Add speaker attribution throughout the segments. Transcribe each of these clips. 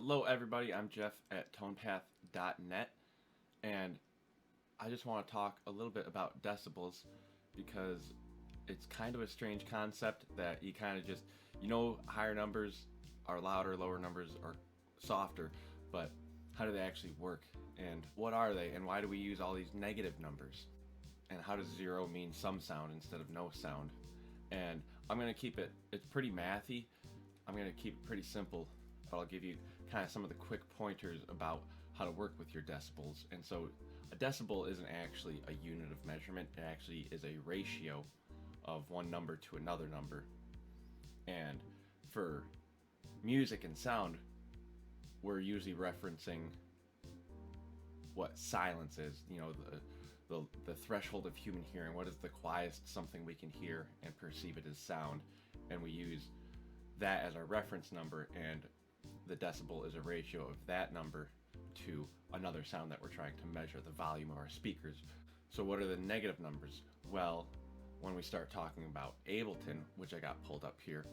Speaker 1: Hello everybody, I'm Jeff at tonepath.net, and I just want to talk a little bit about decibels because it's kind of a strange concept that you kind of just, higher numbers are louder, lower numbers are softer, but how do they actually work, and what are they, and why do we use all these negative numbers, and how does zero mean some sound instead of no sound? And I'm going to keep it's pretty mathy. I'm going to keep it pretty simple, but I'll give you kind of some of the quick pointers about how to work with your decibels. And so a decibel isn't actually a unit of measurement, it actually is a ratio of one number to another number. And for music and sound, we're usually referencing what silence is, the threshold of human hearing. What is the quietest something we can hear and perceive it as sound? And we use that as our reference number, and the decibel is a ratio of that number to another sound that we're trying to measure, the volume of our speakers. So what are the negative numbers? Well, when we start talking about Ableton, which I got pulled up here,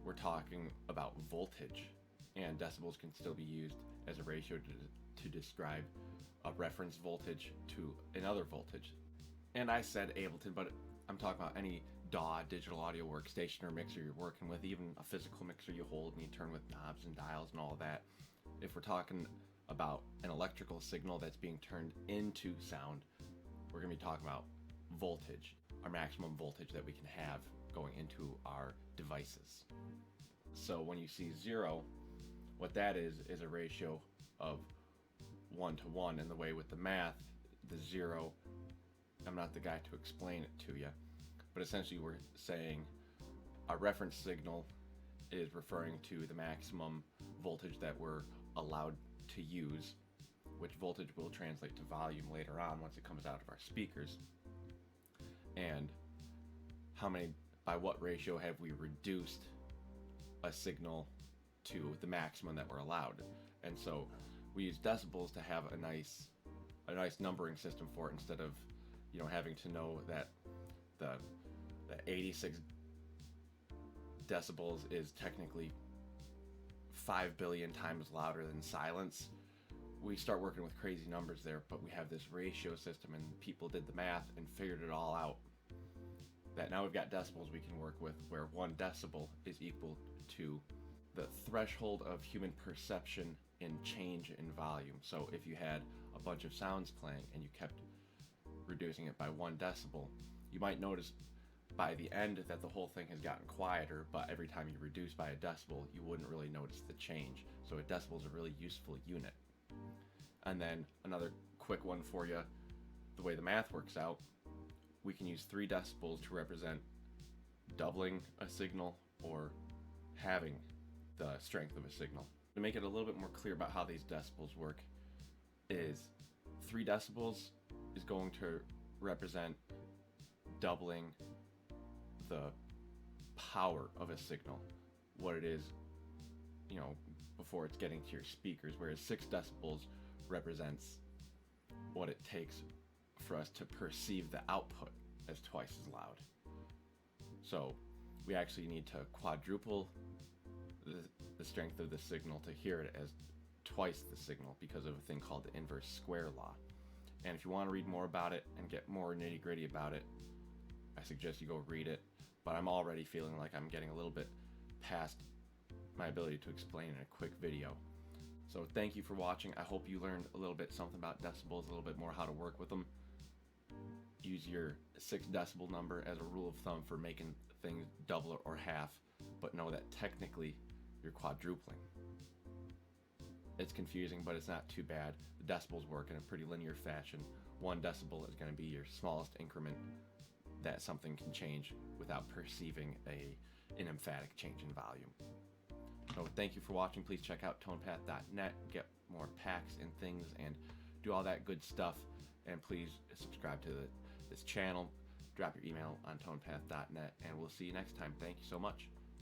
Speaker 1: we're talking about voltage, and decibels can still be used as a ratio to describe a reference voltage to another voltage. And I said Ableton, but I'm talking about any DAW, digital audio workstation or mixer you're working with, even a physical mixer you hold and you turn with knobs and dials and all of that. If we're talking about an electrical signal that's being turned into sound, we're going to be talking about voltage, our maximum voltage that we can have going into our devices. So when you see zero, what that is a ratio of 1 to 1, and the way with the math, the zero, I'm not the guy to explain it to you, but essentially we're saying our reference signal is referring to the maximum voltage that we're allowed to use, which voltage will translate to volume later on once it comes out of our speakers. And by what ratio have we reduced a signal to the maximum that we're allowed? And so we use decibels to have a nice numbering system for it, instead of having to know that the 86 decibels is technically 5 billion times louder than silence. We start working with crazy numbers there, but we have this ratio system, and people did the math and figured it all out, that now we've got decibels we can work with, where 1 decibel is equal to the threshold of human perception in change in volume. So if you had a bunch of sounds playing and you kept reducing it by 1 decibel, you might notice by the end that the whole thing has gotten quieter, but every time you reduce by a decibel, you wouldn't really notice the change. So a decibel is a really useful unit. And then another quick one for you, the way the math works out, we can use 3 decibels to represent doubling a signal or having the strength of a signal. To make it a little bit more clear about how these decibels work, is 3 decibels is going to represent doubling the power of a signal, what it is, before it's getting to your speakers, whereas 6 decibels represents what it takes for us to perceive the output as twice as loud. So we actually need to quadruple the strength of the signal to hear it as twice the signal, because of a thing called the inverse square law. And if you want to read more about it and get more nitty-gritty about it, I suggest you go read it, but I'm already feeling like I'm getting a little bit past my ability to explain in a quick video. So thank you for watching. I hope you learned a little bit something about decibels, a little bit more how to work with them. Use your 6 decibel number as a rule of thumb for making things double or half, but know that technically you're quadrupling. It's confusing, but it's not too bad. The decibels work in a pretty linear fashion. 1 decibel is going to be your smallest increment that something can change without perceiving an emphatic change in volume. So thank you for watching. Please check out tonepath.net, get more packs and things, and do all that good stuff. And please subscribe to this channel, drop your email on tonepath.net, and we'll see you next time. Thank you so much.